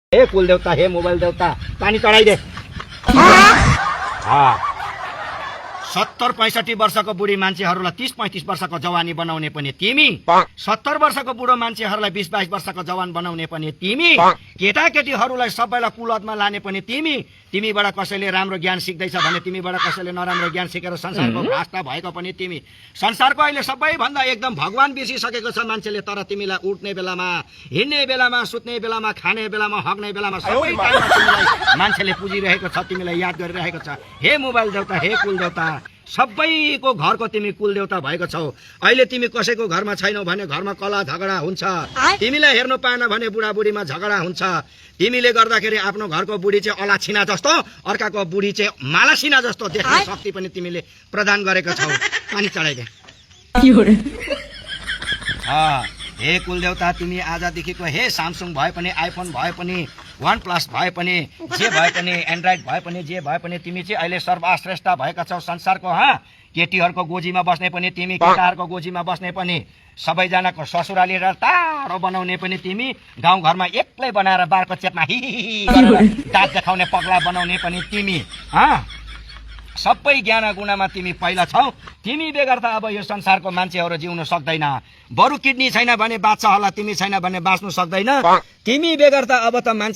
हे कुल देवता, हे मोबाइल देवता, पानी चढाइदे। 70-65 वर्षको बुढी मान्छेहरूलाई 30-35 वर्षको जवानी बनाउने पनि तिमी, 70 वर्षको बुढो मान्छेहरूलाई 20-22 वर्षको जवान बनाउने पनि तिमी, केटाकेटीहरूलाई सबैलाई कुलतमा लाने पनि तिमी। तिमीबाट कसैले राम्रो ज्ञान सिक्दैछ भने तिमीबाट कसैले नराम्रो ज्ञान सिकेर संसारको भ्रष्ट भएको पनि तिमी। संसारको अहिले सबैभन्दा एकदम भगवान बिर्सिसकेको छ मान्छेले, तर तिमीलाई उठ्ने बेलामा, हिँड्ने बेलामा, सुत्ने बेलामा, खाने बेलामा, हग्ने बेलामा सबै टाइममा तिमीलाई मान्छेले पुजिरहेको छ, तिमीलाई याद गरिरहेको छ। हे मोबाइल देवता, हे कुल देवता, सबैको घरको तिमी कुल देवता भएको छौ। अहिले तिमी कसैको घरमा छैनौ भने घरमा कला झगडा हुन्छ, तिमीलाई हेर्नु पाएन भने बुढाबुढीमा झगडा हुन्छ। तिमीले गर्दाखेरि आफ्नो घरको बुढी चाहिँ अलाछिना जस्तो, अर्काको बुढी चाहिँ मालासिना जस्तो देख्ने शक्ति पनि तिमीले प्रदान गरेको छौ। पानी चढाइदे। हे कुल देवता, तिमी आजदेखिको हे सामसुङ भए पनि, आइफोन भए पनि, OnePlus भए पनि, जे भए पनि, एन्ड्रोइड भए पनि, जे भए पनि, तिमी चाहिँ अहिले सर्वश्रेष्ठ भएका छौ संसारको। केटीहरूको गोजीमा बस्ने पनि तिमी, केटाहरूको गोजीमा बस्ने पनि, सबैजनाको ससुराली र टाढो बनाउने पनि तिमी, गाउँघरमा एक्लै बनाएर बारको चेपमा दाँत देखाउने पगला बनाउने पनि तिमी। सबै ज्ञान गुणामा तिमी पहिला छौ। तिमी बेगर त अब यो संसारको मान्छेहरू जिउन सक्दैन। बरु किडनी छैन भने बाँच्छ होला, तिमी छैन भने बाँच्नु सक्दैन। तिमी बेगर त अब त मान्छे